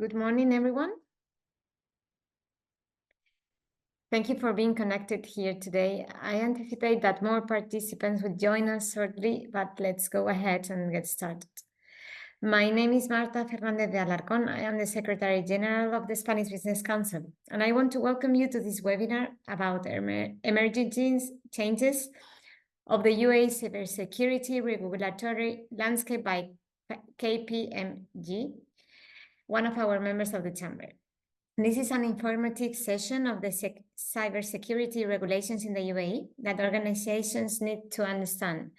Good morning, everyone. Thank you for being connected here today. I anticipate that more participants will join us shortly, but let's go ahead and get started. My name is Marta Fernández de Alarcón. I am the Secretary General of the Spanish Business Council, and I want to welcome you to this webinar about emerging changes of the UAE cybersecurity regulatory landscape by KPMG, one of our members of the Chamber. This is an informative session of the cybersecurity regulations in the UAE that organizations need to understand.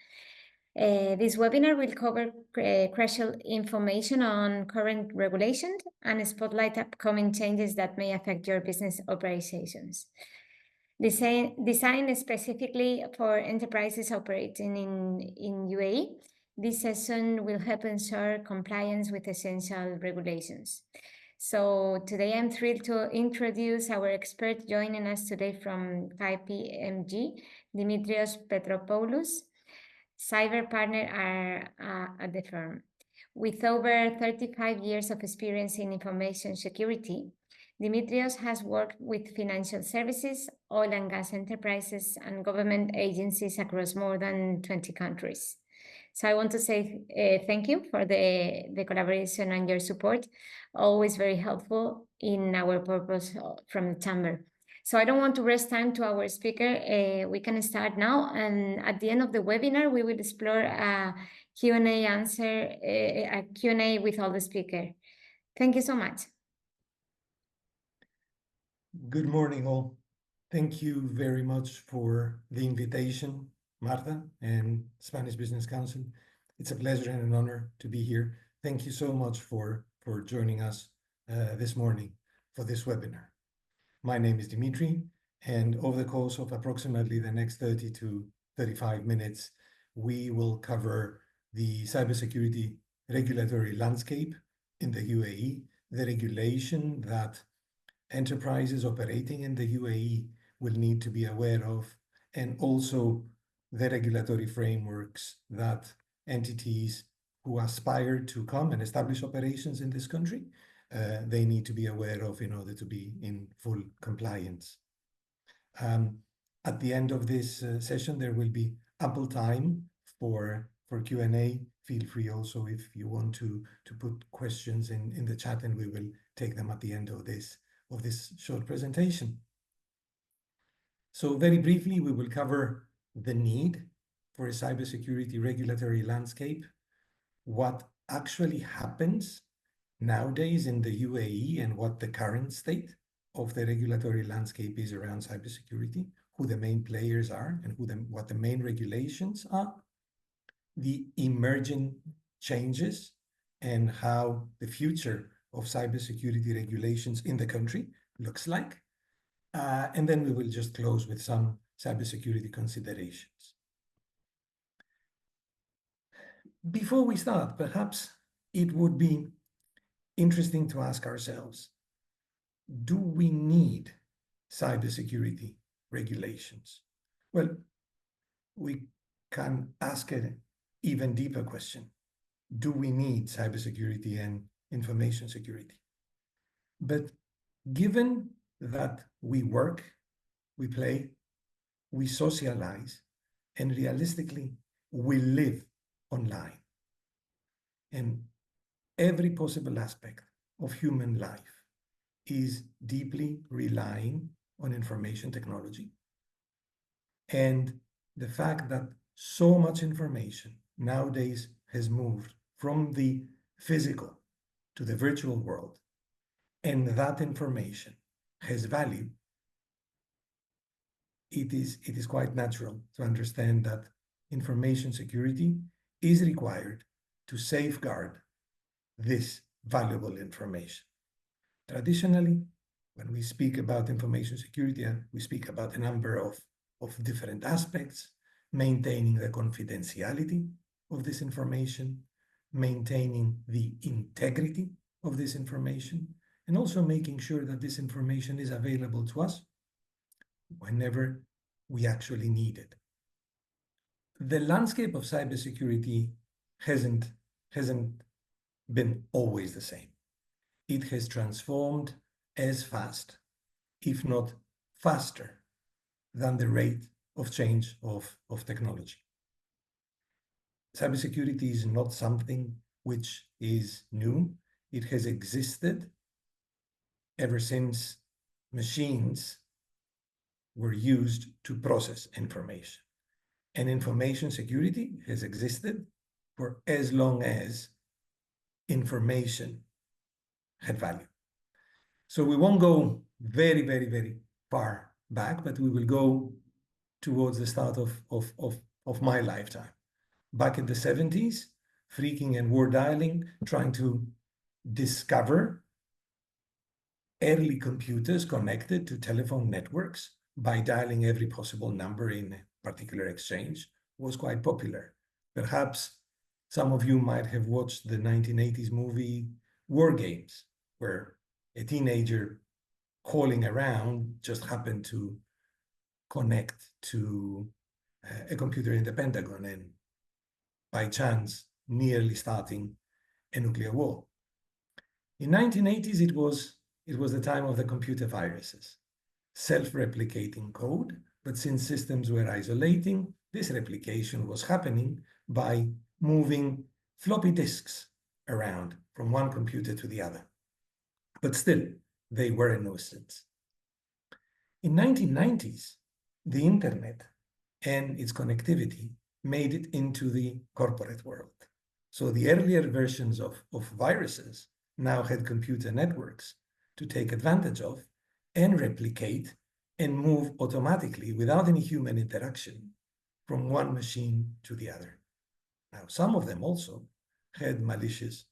This webinar will cover crucial information on current regulations and spotlight upcoming changes that may affect your business operations. Designed specifically for enterprises operating in UAE, this session will help ensure compliance with essential regulations. So today I'm thrilled to introduce our expert joining us today from KPMG, Dimitrios Petropoulos, cyber partner at the firm. With over 35 years of experience in information security, Dimitrios has worked with financial services, oil and gas enterprises, and government agencies across more than 20 countries. So I want to say thank you for the collaboration and your support, always very helpful in our purpose from the Chamber. So I don't want to waste time to our speaker. We can start now, and at the end of the webinar, we will explore a Q&A with all the speakers. Thank you so much. Good morning, all. Thank you very much for the invitation, Marta and Spanish Business Council. It's a pleasure and an honor to be here. Thank you so much for joining us this morning for this webinar. My name is Dimitri, and over the course of approximately the next 30 to 35 minutes, we will cover the cybersecurity regulatory landscape in the UAE, the regulation that enterprises operating in the UAE will need to be aware of, and also the regulatory frameworks that entities who aspire to come and establish operations in this country, they need to be aware of in order to be in full compliance. At the end of this session, there will be ample time for Q&A. Feel free also if you want to put questions in the chat, and we will take them at the end of this short presentation. So very briefly, we will cover the need for a cybersecurity regulatory landscape, what actually happens nowadays in the UAE and what the current state of the regulatory landscape is around cybersecurity, who the main players are and what the main regulations are, the emerging changes and how the future of cybersecurity regulations in the country looks like. And then we will just close with some cybersecurity considerations. Before we start, perhaps it would be interesting to ask ourselves, do we need cybersecurity regulations? Well, we can ask an even deeper question. Do we need cybersecurity and information security? But given that we work, we play, we socialize, and realistically, we live online, and every possible aspect of human life is deeply relying on information technology. And the fact that so much information nowadays has moved from the physical to the virtual world, and that information has value, it is quite natural to understand that information security is required to safeguard this valuable information. Traditionally, when we speak about information security, we speak about a number of different aspects: maintaining the confidentiality of this information, maintaining the integrity of this information, and also making sure that this information is available to us whenever we actually need it. The landscape of cybersecurity hasn't been always the same. it has transformed as fast, if not faster, than the rate of change of technology. Cybersecurity is not something which is new. It has existed ever since machines were used to process information. And information security has existed for as long as information had value. So we won't go very, very, very far back, but we will go towards the start of my lifetime. Back in the 70s, phreaking and war dialing, trying to discover early computers connected to telephone networks by dialing every possible number in a particular exchange was quite popular. Perhaps some of you might have watched the 1980s movie War Games, where a teenager calling around just happened to connect to a computer in the Pentagon and by chance nearly starting a nuclear war. In 1980s, it was the time of the computer viruses, self-replicating code, but since systems were isolating, this replication was happening by moving floppy disks around from one computer to the other. But still, they were a nuisance. In 1990s, the internet and its connectivity made it into the corporate world. So the earlier versions of viruses now had computer networks to take advantage of and replicate and move automatically without any human interaction from one machine to the other. Now, some of them also had malicious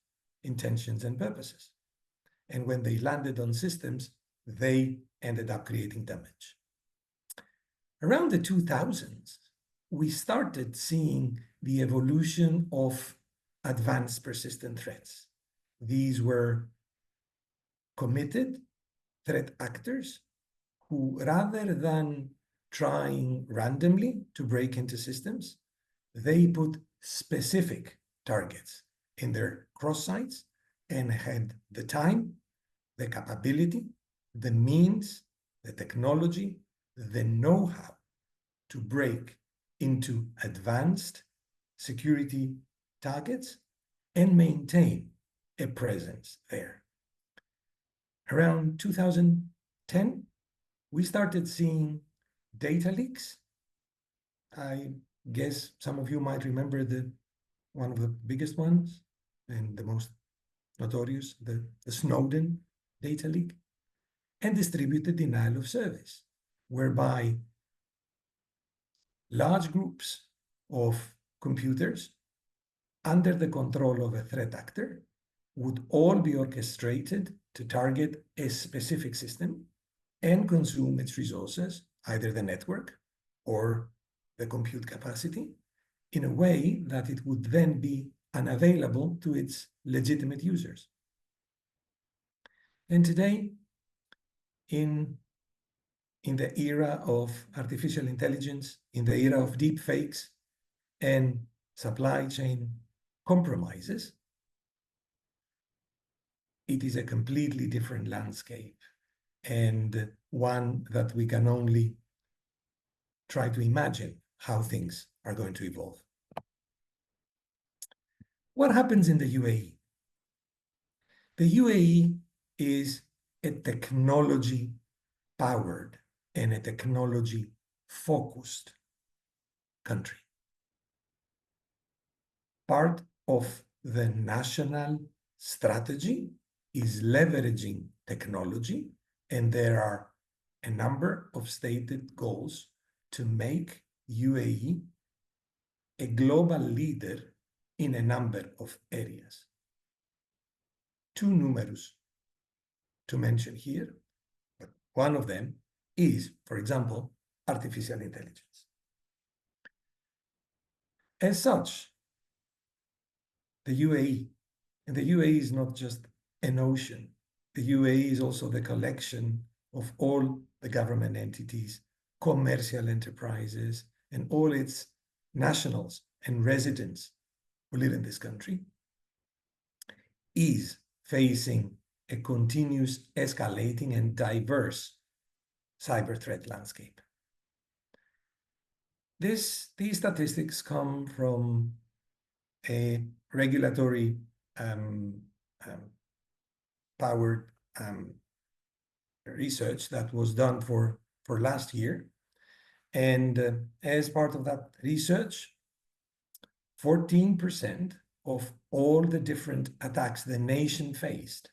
intentions and purposes. And when they landed on systems, they ended up creating damage. Around the 2000s, we started seeing the evolution of advanced persistent threats. These were committed threat actors who, rather than trying randomly to break into systems, they put specific targets in their cross sites and had the time, the capability, the means, the technology, the know-how to break into advanced security targets and maintain a presence there. Around 2010, we started seeing data leaks. I guess some of you might remember one of the biggest ones and the most notorious, the Snowden data leak, and distributed denial of service, whereby large groups of computers under the control of a threat actor would all be orchestrated to target a specific system and consume its resources, either the network or the compute capacity, in a way that it would then be unavailable to its legitimate users. And today, in the era of artificial intelligence, in the era of deep fakes and supply chain compromises, it is a completely different landscape and one that we can only try to imagine how things are going to evolve. What happens in the UAE? The UAE is a technology-powered and a technology-focused country. Part of the national strategy is leveraging technology, and there are a number of stated goals to make UAE a global leader in a number of areas. Too numerous to mention here, but one of them is, for example, artificial intelligence. As such, the UAE, and the UAE is not just an ocean, the UAE is also the collection of all the government entities, commercial enterprises, and all its nationals and residents who live in this country, is facing a continuous, escalating, and diverse cyber threat landscape. These statistics come from a regulatory powered research that was done for last year. And as part of that research, 14% of all the different attacks the nation faced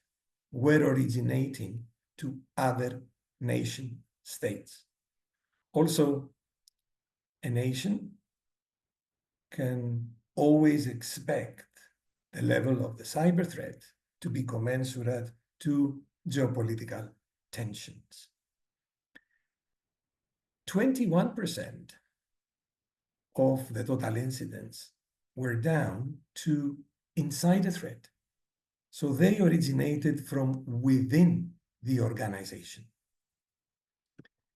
were originating to other nation states. Also, a nation can always expect the level of the cyber threat to be commensurate to geopolitical tensions. 21% of the total incidents were down to insider threat. So they originated from within the organization.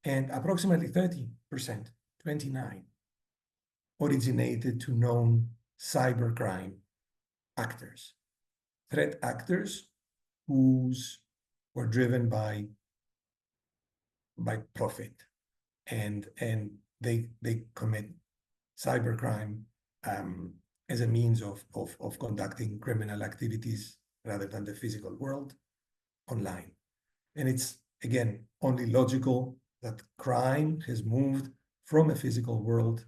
And approximately 30%, 29%, originated to known cybercrime actors, threat actors whose were driven by profit, and they commit cybercrime as a means of conducting criminal activities rather than the physical world online. And it's, again, only logical that crime has moved from a physical world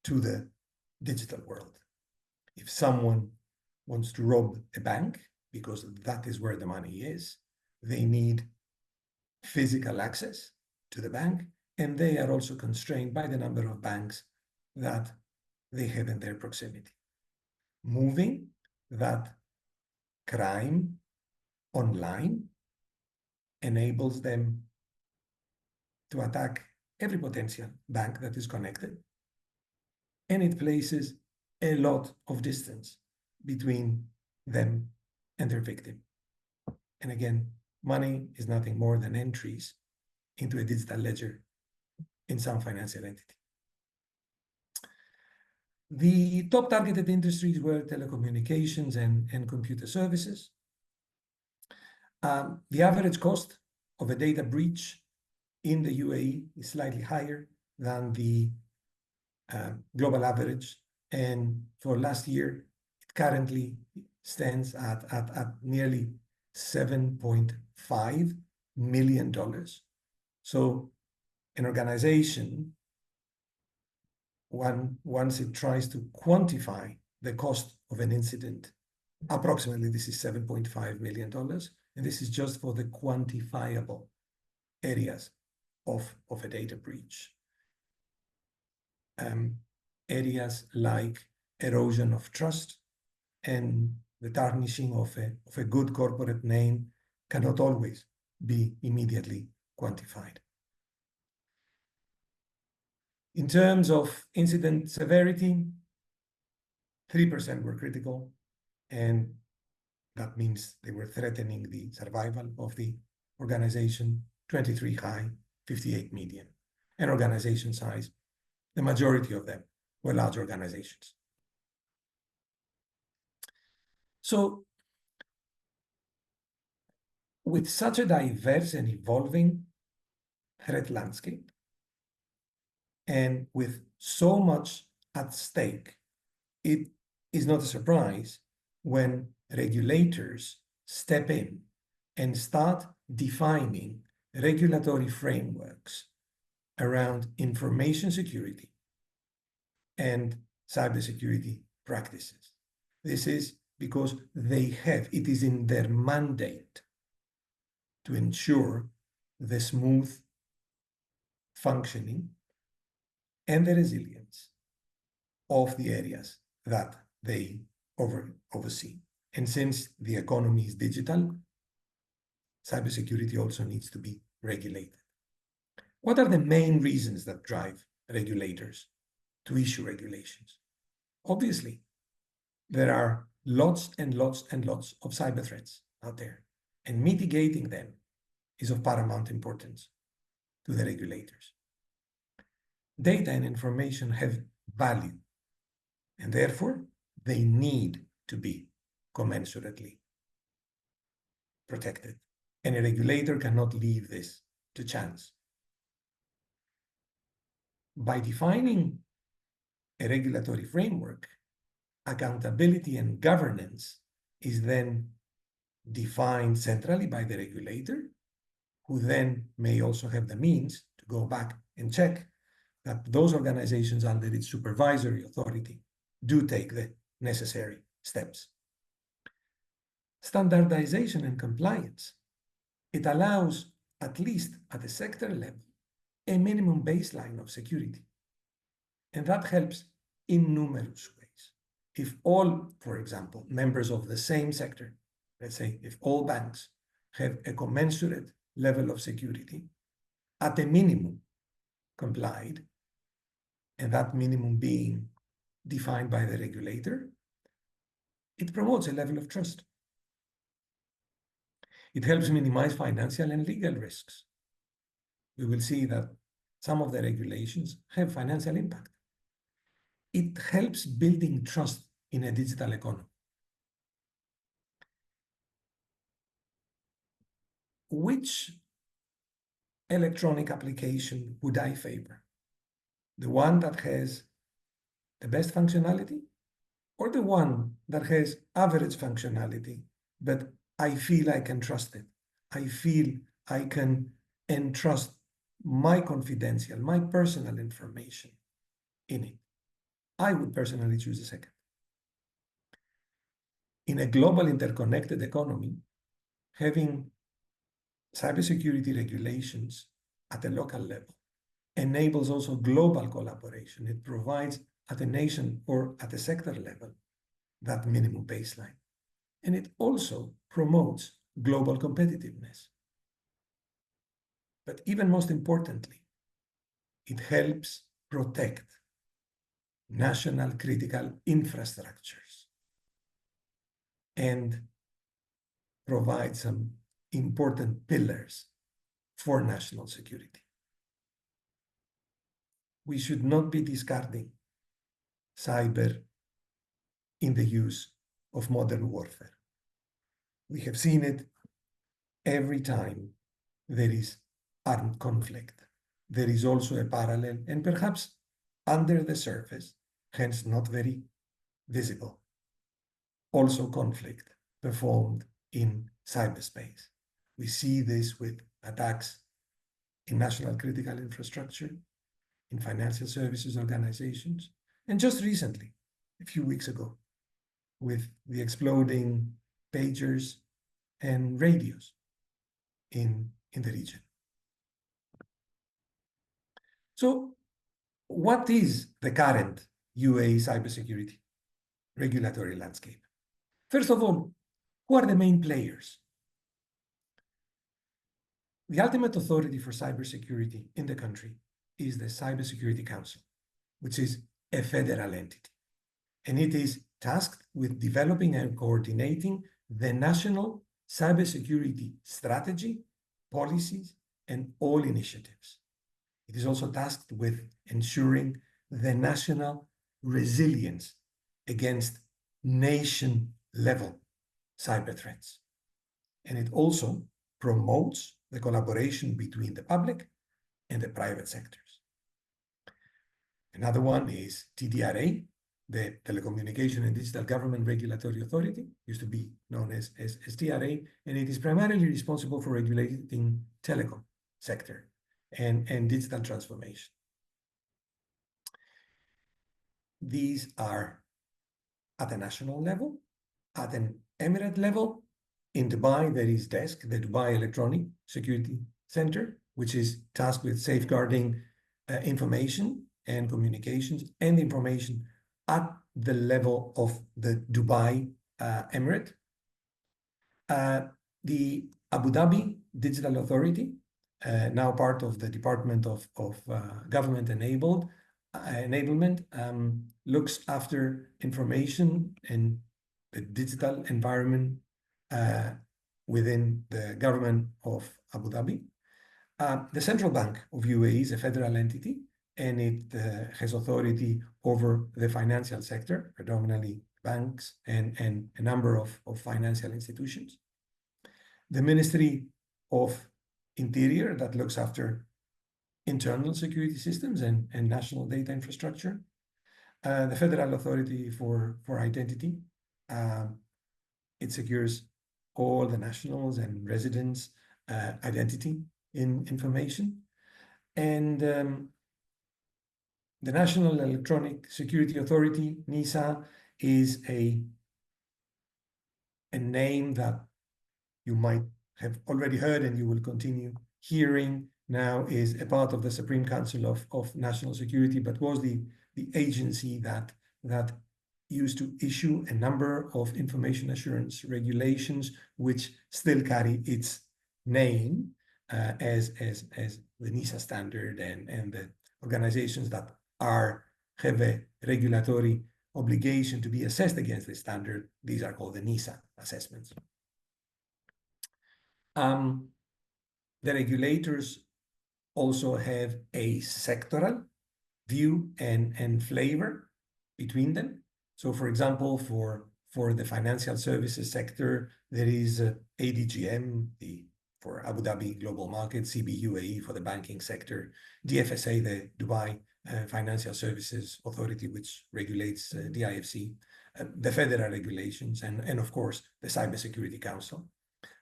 to the digital world. If someone wants to rob a bank, because that is where the money is, they need physical access to the bank, and they are also constrained by the number of banks that they have in their proximity. Moving that crime online enables them to attack every potential bank that is connected, and it places a lot of distance between them and their victim. And again, money is nothing more than entries into a digital ledger in some financial entity. The top targeted industries were telecommunications and computer services. The average cost of a data breach in the UAE is slightly higher than the global average. And for last year, it currently stands at nearly $7.5 million. So an organization, once it tries to quantify the cost of an incident, approximately this is $7.5 million. And this is just for the quantifiable areas of a data breach. Areas like erosion of trust and the tarnishing of a good corporate name cannot always be immediately quantified. In terms of incident severity, 3% were critical, and that means they were threatening the survival of the organization. 23 high, 58 medium. And organization size, the majority of them were large organizations. So with such a diverse and evolving threat landscape, and with so much at stake, it is not a surprise when regulators step in and start defining regulatory frameworks around information security and cybersecurity practices. This is because it is in their mandate to ensure the smooth functioning and the resilience of the areas that they oversee. And since the economy is digital, cybersecurity also needs to be regulated. What are the main reasons that drive regulators to issue regulations? Obviously, there are lots and lots and lots of cyber threats out there, and mitigating them is of paramount importance to the regulators. Data and information have value, and therefore they need to be commensurately protected And a regulator cannot leave this to chance. By defining a regulatory framework, accountability and governance is then defined centrally by the regulator, who then may also have the means to go back and check that those organizations under its supervisory authority do take the necessary steps. Standardization and compliance. It allows, at least at the sector level, a minimum baseline of security. And that helps in numerous ways. If all, for example, members of the same sector, let's say if all banks have a commensurate level of security, at a minimum complied, and that minimum being defined by the regulator, it promotes a level of trust. It helps minimize financial and legal risks. We will see that some of the regulations have financial impact. It helps building trust in a digital economy. Which electronic application would I favor? The one that has the best functionality, or the one that has average functionality, but I feel I can trust it? I feel I can entrust my confidential, my personal information in it. I would personally choose the second. In a global interconnected economy, having cybersecurity regulations at a local level enables also global collaboration. It provides at a nation or at a sector level that minimum baseline. And it also promotes global competitiveness. But even most importantly, it helps protect national critical infrastructures and provide some important pillars for national security. We should not be discarding cyber in the use of modern warfare. We have seen it every time there is armed conflict. There is also a parallel, and perhaps under the surface, hence not very visible, also conflict performed in cyberspace. We see this with attacks in national critical infrastructure, in financial services organizations, and just recently, a few weeks ago, with the exploding pagers and radios in the region. So what is the current UAE cybersecurity regulatory landscape? First of all, who are the main players? The ultimate authority for cybersecurity in the country is the Cybersecurity Council, which is a federal entity. And it is tasked with developing and coordinating the national cybersecurity strategy, policies, and all initiatives. It is also tasked with ensuring the national resilience against nation-level cyber threats. And it also promotes the collaboration between the public and the private sectors. Another one is TDRA, the Telecommunication and Digital Government Regulatory Authority, used to be known as TRA, and it is primarily responsible for regulating telecom sector and digital transformation. These are at a national level, at an emirate level. In Dubai, there is DESC, the Dubai Electronic Security Center, which is tasked with safeguarding information and communications and information at the level of the Dubai Emirate. The Abu Dhabi Digital Authority, now part of the Department of Government Enablement, looks after information and the digital environment within the government of Abu Dhabi. The Central Bank of UAE is a federal entity, and it has authority over the financial sector, predominantly banks and a number of financial institutions. The Ministry of Interior that looks after internal security systems and national data infrastructure. The Federal Authority for Identity. It secures all the nationals and residents' identity information. And the National Electronic Security Authority, NISA, is a name that you might have already heard and you will continue hearing now, is a part of the Supreme Council of National Security, but was the agency that used to issue a number of information assurance regulations, which still carry its name as the NISA standard, and the organizations that have a regulatory obligation to be assessed against the standard. These are called the NISA assessments. The regulators also have a sectoral view and flavor between them. So, for example, for the financial services sector, there is ADGM, for Abu Dhabi Global Market, CB UAE for the banking sector, DFSA, the Dubai Financial Services Authority, which regulates DIFC, the federal regulations, and of course, the Cybersecurity Council.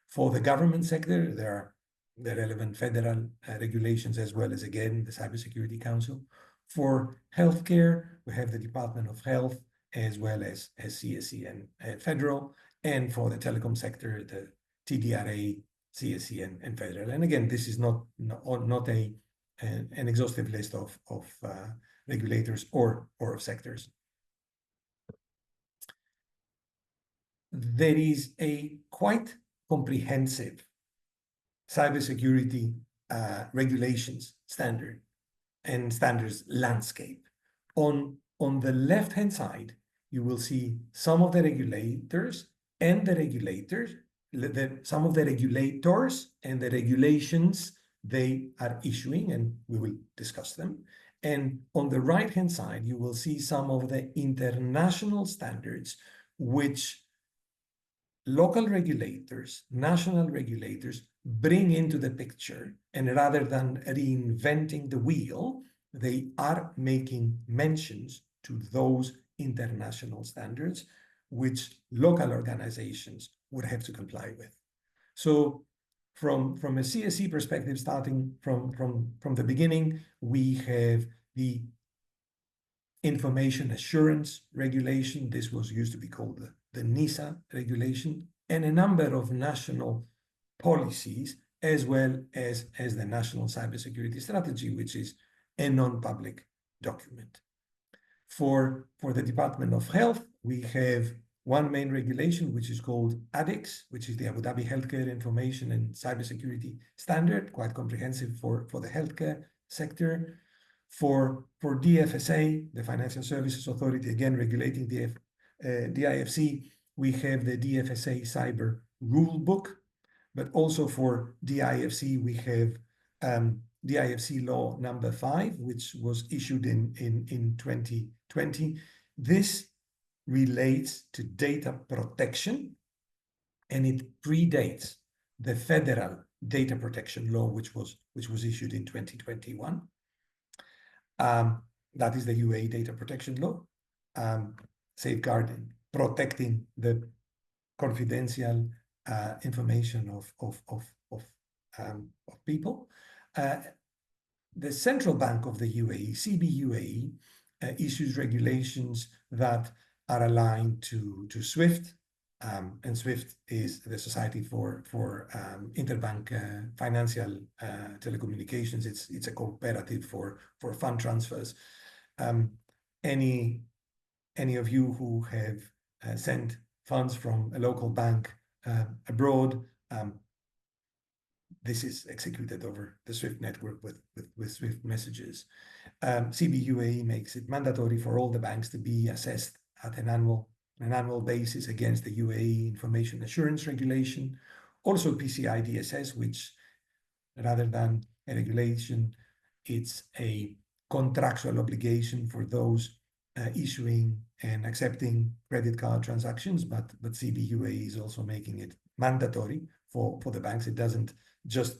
For the government sector, there are the relevant federal regulations, as well as, again, the Cybersecurity Council. For healthcare, we have the Department of Health, as well as CSE and federal. And for the telecom sector, the TDRA, CSE, and federal. And again, this is not an exhaustive list of regulators or of sectors. There is a quite comprehensive cybersecurity regulations standards landscape. On the left-hand side, you will see some of the regulators and the regulators, some of the regulators and the regulations they are issuing, and we will discuss them. And on the right-hand side, you will see some of the international standards which local regulators, national regulators bring into the picture, and rather than reinventing the wheel, they are making mentions to those international standards which local organizations would have to comply with. So from a CSE perspective, starting from the beginning, we have the Information Assurance Regulation. This was used to be called the NISA regulation, and a number of national policies, as well as the National Cybersecurity Strategy, which is a non-public document. For the Department of Health, we have one main regulation, which is called ADIX, which is the Abu Dhabi Healthcare Information and Cybersecurity Standard, quite comprehensive for the healthcare sector. For DFSA, the Financial Services Authority, again regulating DIFC, we have the DFSA Cyber Rule Book, but also for DIFC, we have DIFC Law number 5, which was issued in 2020. This relates to data protection, and it predates the federal data protection law, which was issued in 2021. That is the UAE data protection law, safeguarding, protecting the confidential information of people. The Central Bank of the UAE, CB UAE, issues regulations that are aligned to SWIFT, and SWIFT is the Society for Interbank Financial Telecommunications. It's a cooperative for fund transfers. Any of you who have sent funds from a local bank abroad, this is executed over the SWIFT network with SWIFT messages. CB UAE makes it mandatory for all the banks to be assessed at an annual basis against the UAE Information Assurance Regulation. Also PCI DSS, which rather than a regulation, it's a contractual obligation for those issuing and accepting credit card transactions, but CB UAE is also making it mandatory for the banks. It doesn't just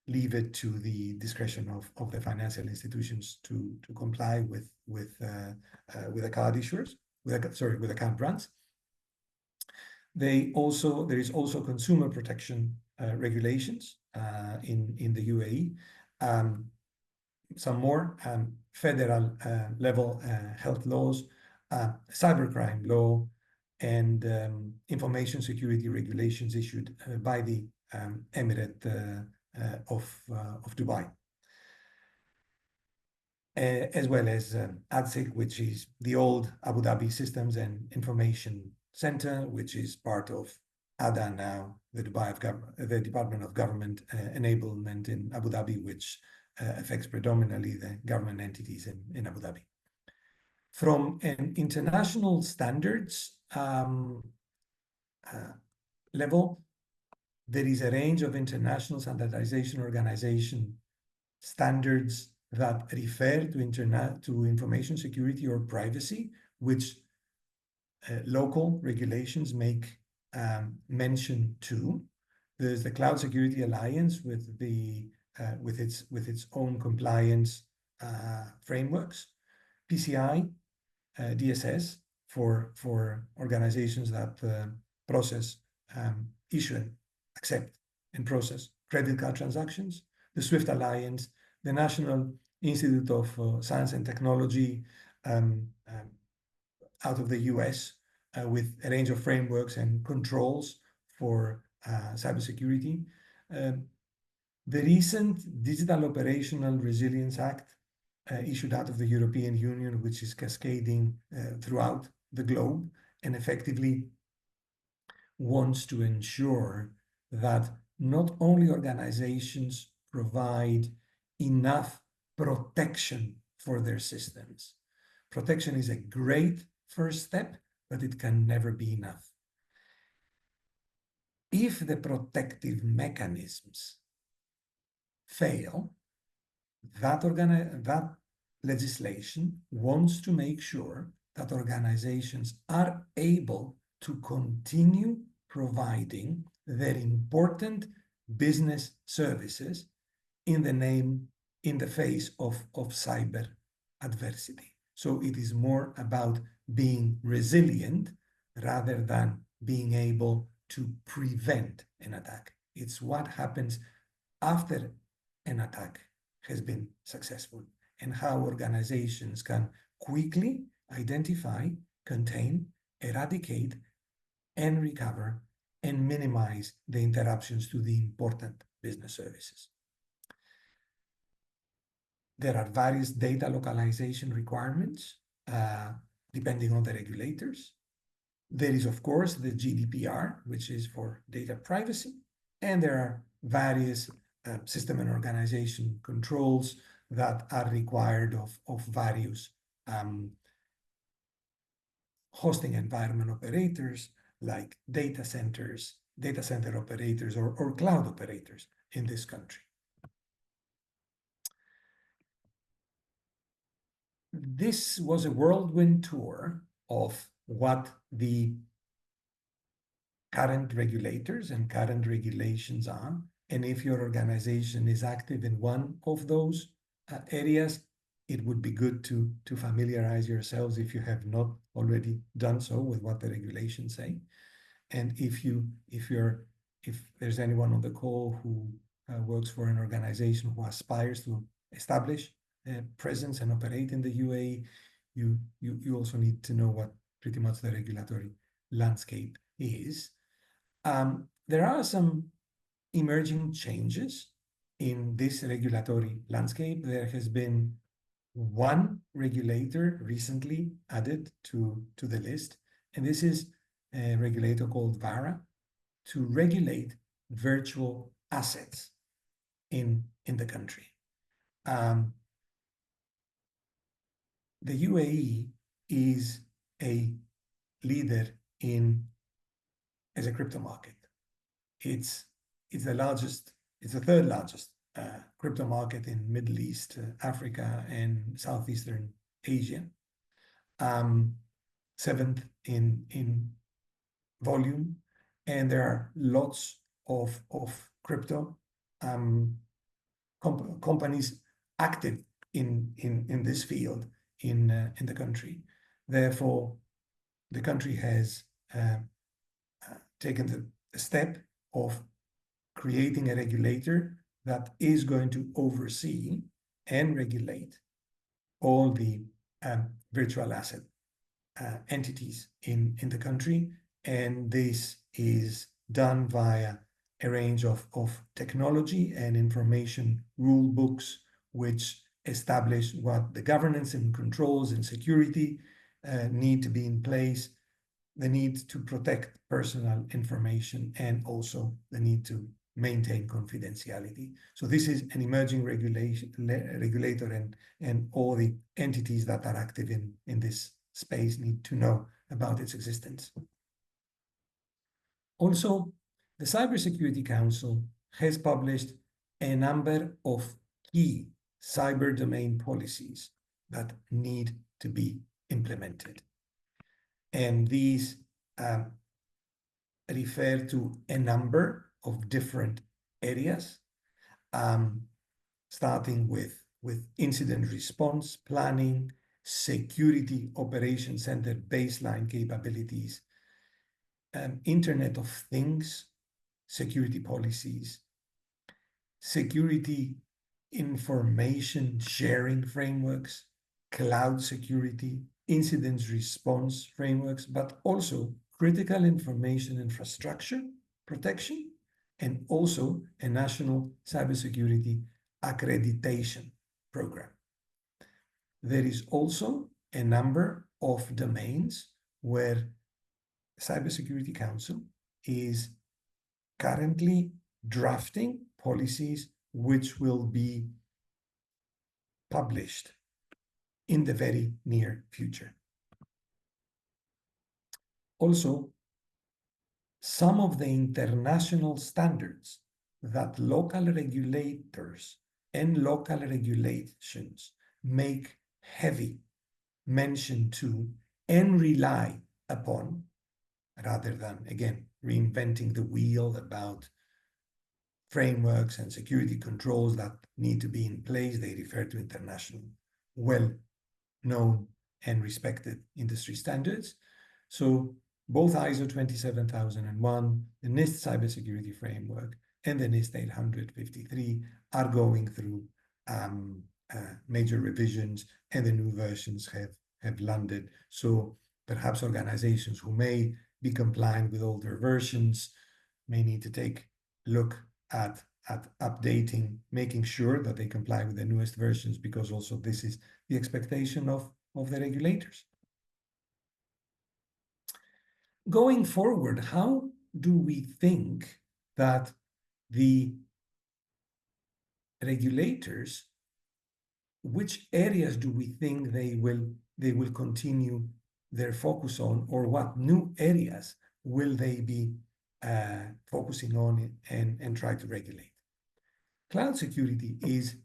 leave it to the discretion of the financial institutions to comply with the card issuers, with account brands. There is also consumer protection regulations in the UAE. Some more federal level health laws, cybercrime law, and information security regulations issued by the Emirate of Dubai, as well as ADSIC, which is the old Abu Dhabi Systems and Information Center, which is part of ADA now, the Department of Government Enablement in Abu Dhabi, which affects predominantly the government entities in Abu Dhabi. From an international standards level, there is a range of international standardization organization standards that refer to information security or privacy, which local regulations make mention to. There's the Cloud Security Alliance with its own compliance frameworks, PCI, DSS for organizations that process, issue, accept, and process credit card transactions, the SWIFT Alliance, the National Institute of Science and Technology out of the US with a range of frameworks and controls for cybersecurity. The recent Digital Operational Resilience Act issued out of the European Union, which is cascading throughout the globe and effectively wants to ensure that not only organizations provide enough protection for their systems. Protection is a great first step, but it can never be enough. If the protective mechanisms fail, that legislation wants to make sure that organizations are able to continue providing their important business services in the face of cyber adversity. So it is more about being resilient rather than being able to prevent an attack. It's what happens after an attack has been successful and how organizations can quickly identify, contain, eradicate, and recover and minimize the interruptions to the important business services. There are various data localization requirements depending on the regulators. There is, of course, the GDPR, which is for data privacy, and there are various system and organization controls that are required of various hosting environment operators like data center operators, or cloud operators in this country. This was a whirlwind tour of what the current regulators and current regulations are. And if your organization is active in one of those areas, it would be good to familiarize yourselves, if you have not already done so, with what the regulations say. And if there's anyone on the call who works for an organization who aspires to establish a presence and operate in the UAE, you also need to know what pretty much the regulatory landscape is. There are some emerging changes in this regulatory landscape. There has been one regulator recently added to the list, and this is a regulator called VARA, to regulate virtual assets in the country. The UAE is a leader as a crypto market. It's the third largest crypto market in Middle East, Africa, and Southeastern Asia. Seventh in volume, and there are lots of crypto companies active in this field in the country. Therefore, the country has taken the step of creating a regulator that is going to oversee and regulate all the virtual asset entities in the country. And this is done via a range of technology and information rule books, which establish what the governance and controls and security need to be in place, the need to protect personal information, and also the need to maintain confidentiality. So this is an emerging regulator, and all the entities that are active in this space need to know about its existence. Also, the Cybersecurity Council has published a number of key cyber domain policies that need to be implemented. And these refer to a number of different areas, starting with incident response planning, security operations center baseline capabilities, Internet of Things security policies, security information sharing frameworks, cloud security, incident response frameworks, but also critical information infrastructure protection, and also a national cybersecurity accreditation program. There is also a number of domains where the Cybersecurity Council is currently drafting policies which will be published in the very near future. Also, some of the international standards that local regulators and local regulations make heavy mention to and rely upon, rather than, again, reinventing the wheel about frameworks and security controls that need to be in place. They refer to international, well-known and respected industry standards. So both ISO 27001, the NIST cybersecurity framework, and the NIST 853 are going through major revisions, and the new versions have landed. So perhaps organizations who may be compliant with older versions may need to take a look at updating, making sure that they comply with the newest versions, because also this is the expectation of the regulators. Going forward, how do we think that the regulators, which areas do we think they will continue their focus on, or what new areas will they be focusing on and try to regulate? Cloud security is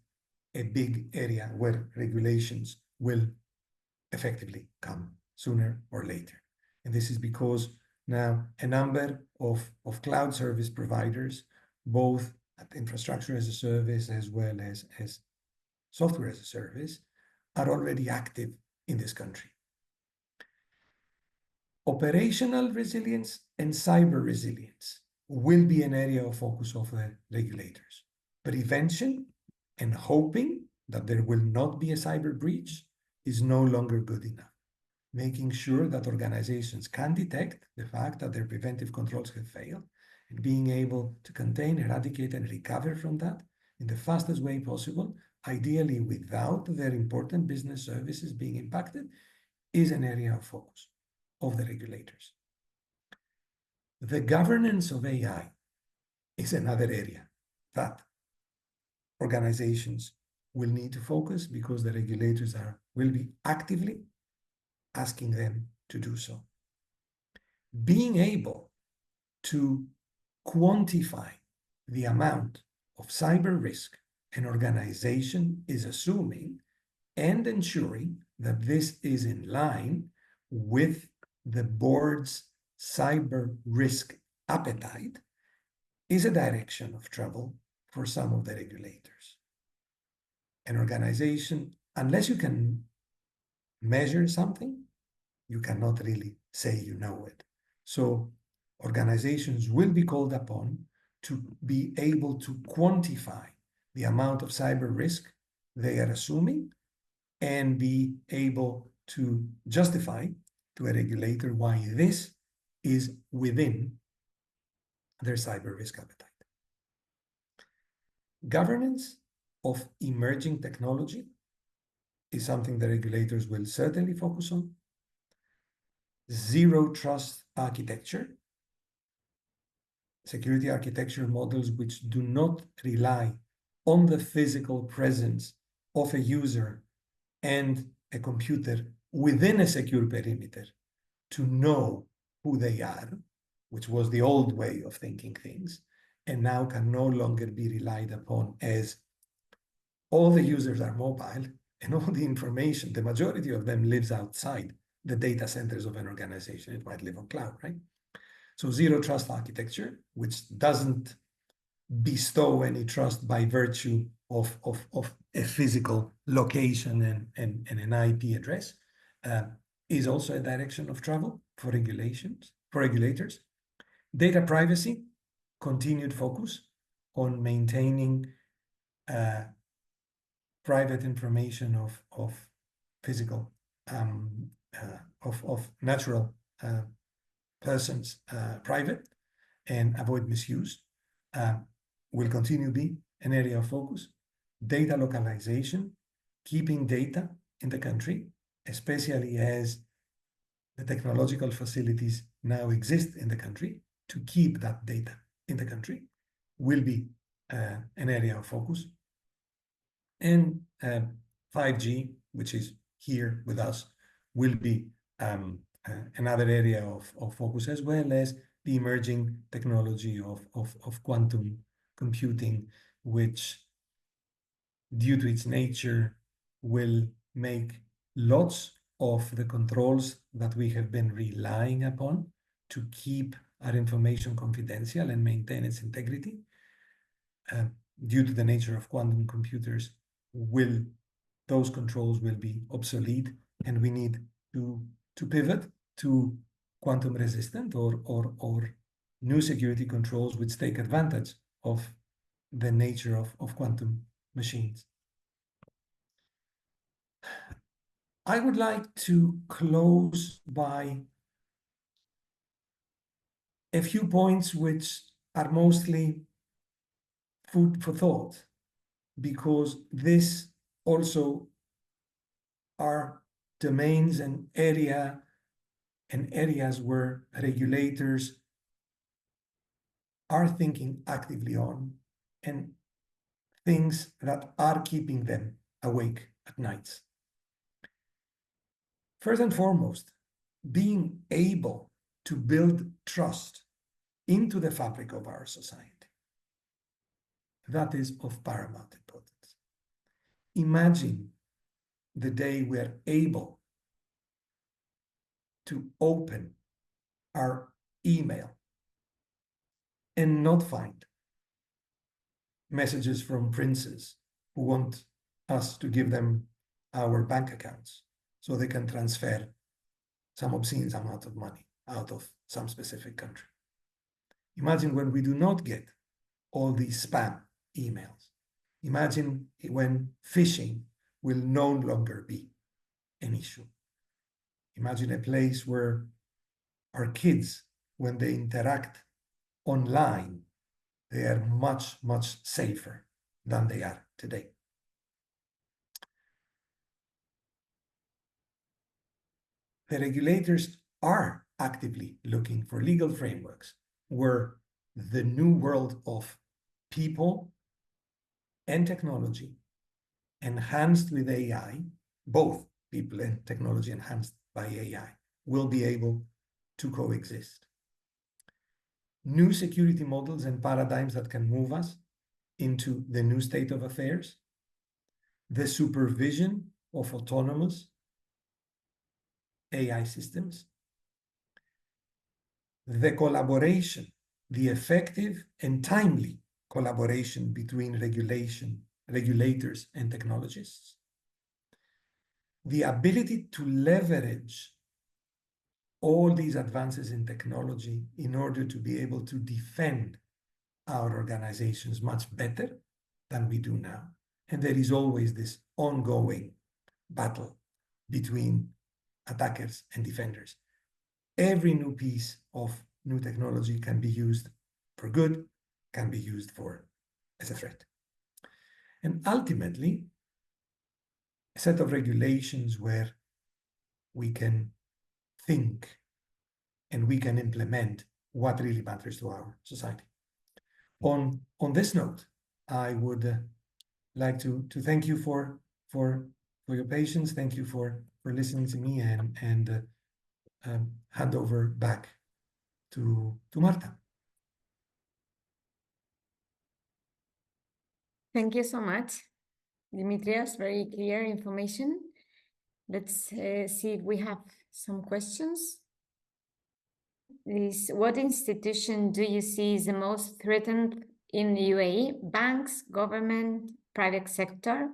a big area where regulations will effectively come sooner or later. And this is because now a number of cloud service providers, both at infrastructure as a service as well as software as a service, are already active in this country. Operational resilience and cyber resilience will be an area of focus of the regulators. Prevention and hoping that there will not be a cyber breach is no longer good enough. Making sure that organizations can detect the fact that their preventive controls have failed, and being able to contain, eradicate, and recover from that in the fastest way possible, ideally without their important business services being impacted, is an area of focus of the regulators. The governance of AI is another area that organizations will need to focus, because the regulators will be actively asking them to do so. Being able to quantify the amount of cyber risk an organization is assuming, and ensuring that this is in line with the board's cyber risk appetite, is a direction of travel for some of the regulators. An organization, unless you can measure something, you cannot really say you know it. So organizations will be called upon to be able to quantify the amount of cyber risk they are assuming and be able to justify to a regulator why this is within their cyber risk appetite. Governance of emerging technology is something the regulators will certainly focus on. Zero trust architecture, security architecture models which do not rely on the physical presence of a user and a computer within a secure perimeter to know who they are, which was the old way of thinking things, and now can no longer be relied upon as all the users are mobile and all the information, the majority of them lives outside the data centers of an organization. It might live on cloud, right? So zero trust architecture, which doesn't bestow any trust by virtue of a physical location and an IP address, is also a direction of travel for regulators. Data privacy, continued focus on maintaining private information of physical, of natural persons private and avoid misuse, will continue to be an area of focus. Data localization, keeping data in the country, especially as the technological facilities now exist in the country to keep that data in the country, will be an area of focus. And 5G, which is here with us, will be another area of focus, as well as the emerging technology of quantum computing, which, due to its nature, will make lots of the controls that we have been relying upon to keep our information confidential and maintain its integrity, due to the nature of quantum computers, those controls will be obsolete, and we need to pivot to quantum resistant or new security controls which take advantage of the nature of quantum machines. I would like to close by a few points which are mostly food for thought, because this also are domains and areas where regulators are thinking actively on, and things that are keeping them awake at nights. First and foremost, being able to build trust into the fabric of our society. That is of paramount importance. Imagine the day we're able to open our email and not find messages from princes who want us to give them our bank accounts so they can transfer some obscene amount of money out of some specific country. Imagine when we do not get all these spam emails. Imagine when phishing will no longer be an issue. Imagine a place where our kids, when they interact online, they are much, much safer than they are today. The regulators are actively looking for legal frameworks where the new world of people and technology enhanced with AI, both people and technology enhanced by AI, will be able to coexist. New security models and paradigms that can move us into the new state of affairs, the supervision of autonomous AI systems, the collaboration the effective and timely collaboration between regulators and technologists, the ability to leverage all these advances in technology in order to be able to defend our organizations much better than we do now. And there is always this ongoing battle between attackers and defenders. Every new piece of new technology can be used for good, can be used as a threat. And ultimately, a set of regulations where we can think and we can implement what really matters to our society. On this note, I would like to thank you for your patience. Thank you for listening to me, and hand over back to Marta. Thank you so much, Dimitrios. Very clear information. Let's see if we have some questions. What institution do you see is the most threatened in the UAE? Banks, government, private sector?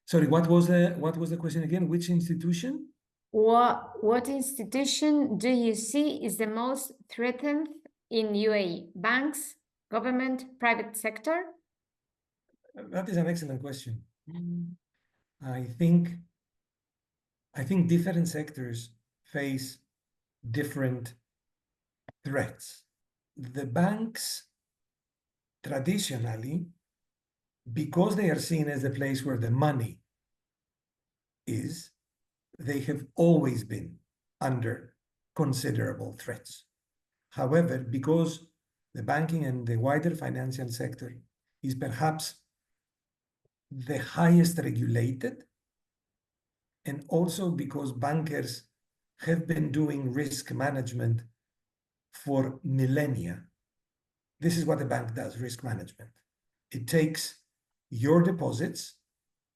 Sorry, what was the question again? Which institution? What institution do you see is the most threatened in UAE? Banks, government, private sector? That is an excellent question. I think different sectors face different threats. The banks, traditionally, because they are seen as the place where the money is, they have always been under considerable threats. However, because the banking and the wider financial sector is perhaps the highest regulated, and also because bankers have been doing risk management for millennia. This is what a bank does, risk management. It takes your deposits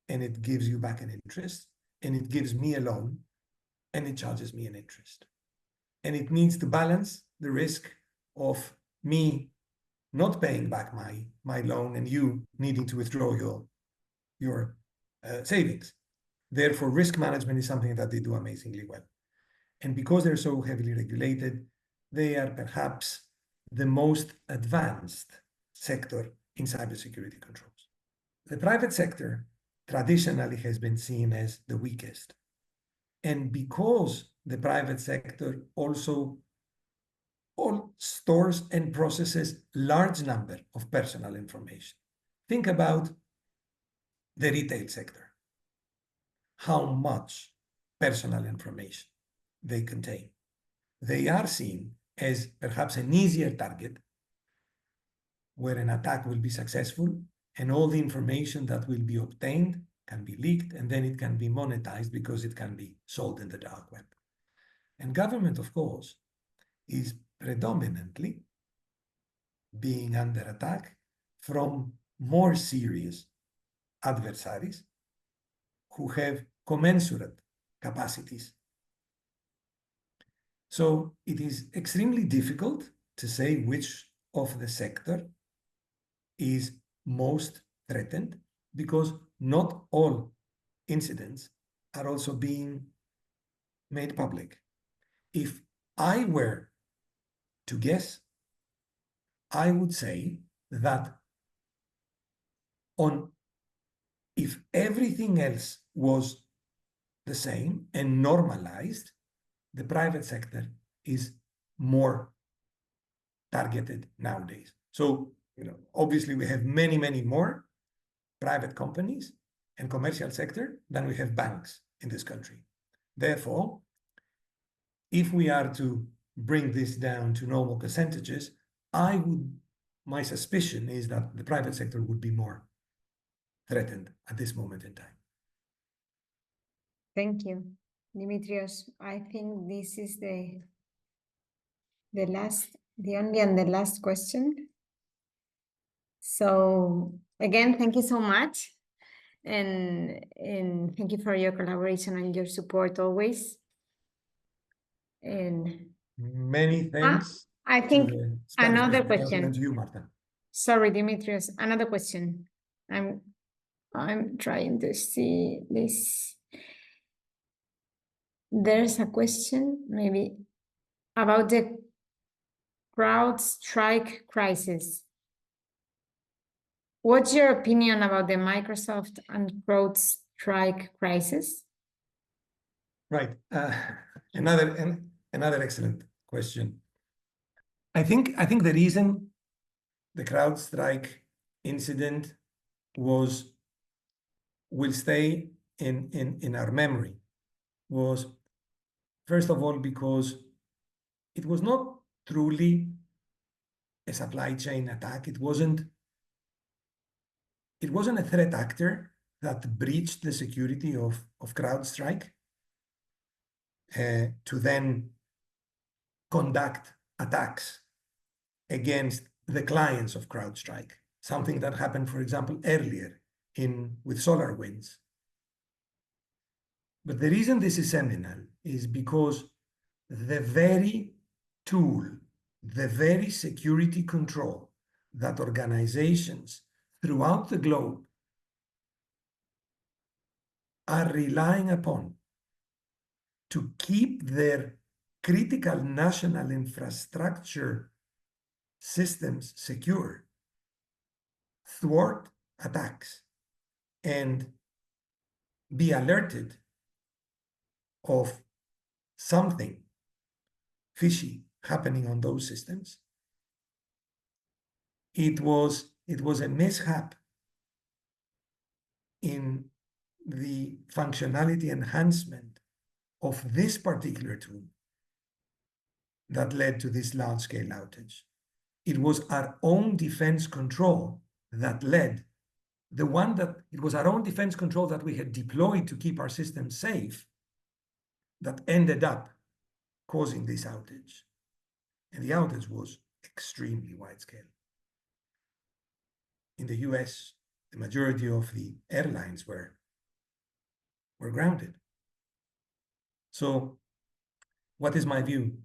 and it gives you back an interest, and it gives me a loan and it charges me an interest. And it needs to balance the risk of me not paying back my loan and you needing to withdraw your savings. Therefore, risk management is something that they do amazingly well. And because they're so heavily regulated, they are perhaps the most advanced sector in cybersecurity controls. The private sector traditionally has been seen as the weakest. And because the private sector also all stores and processes large number of personal information. Think about the retail sector, how much personal information they contain. They are seen as perhaps an easier target where an attack will be successful and all the information that will be obtained can be leaked, and then it can be monetized because it can be sold in the dark web. And government, of course, is predominantly being under attack from more serious adversaries who have commensurate capacities. So it is extremely difficult to say which of the sector is most threatened, because not all incidents are also being made public. If I were to guess, I would say that if everything else was the same and normalized, the private sector is more targeted nowadays. So, obviously we have many, many more private companies and commercial sector than we have banks in this country. Therefore, if we are to bring this down to normal percentages, my suspicion is that the private sector would be more threatened at this moment in time. Thank you, Dimitrios. I think this is the only and the last question. So again, thank you so much. And thank you for your collaboration and your support always. And many thanks. I to think the Spanish another Business Council and question. to you, Marta. Sorry, Dimitrios, another question. I'm trying to see this. There's a question maybe about the CrowdStrike crisis. What's your opinion about the Microsoft and CrowdStrike crisis? Right. Another excellent question. I think the reason the CrowdStrike incident will stay in our memory was, first of all, because it was not truly a supply chain attack. It wasn't a threat actor that breached the security of CrowdStrike to then conduct attacks against the clients of CrowdStrike, something that happened, for example, earlier with SolarWinds. But the reason this is seminal is because the very tool, the very security control that organizations throughout the globe are relying upon to keep their critical national infrastructure systems secure, thwart attacks, and be alerted of something fishy happening on those systems. It was a mishap in the functionality enhancement of this particular tool that led to this large-scale outage. It was our own defense control that led it was our own defense control that we had deployed to keep our systems safe that ended up causing this outage. And the outage was extremely wide scale. In the US, the majority of the airlines were grounded. So what is my view?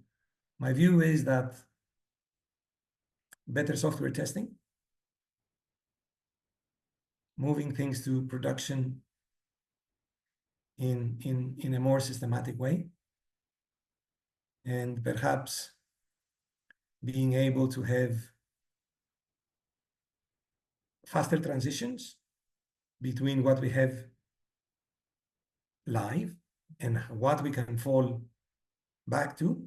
My view is that better software testing, moving things to production in a more systematic way, and perhaps being able to have faster transitions between what we have live and what we can fall back to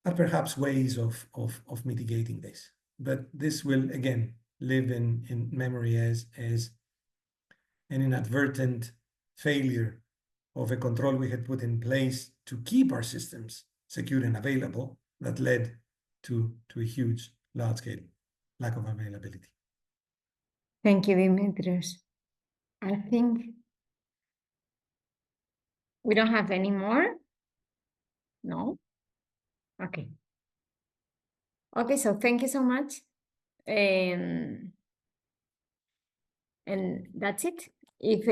are perhaps ways of mitigating this. But this will, again, live in memory as an inadvertent failure of a control we had put in place to keep our systems secure and available that led to a huge, large-scale lack of availability. Thank you, Dimitrios. I think we don't have any more. No? Okay. Okay, so thank you so much. And that's it. If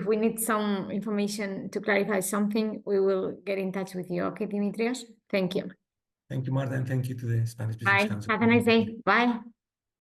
we need some information to clarify something, we will get in touch with you. Okay, Dimitrios? Thank you. Thank you, Marta, and thank you to the Spanish Business Bye. Council. Have a nice day. Bye.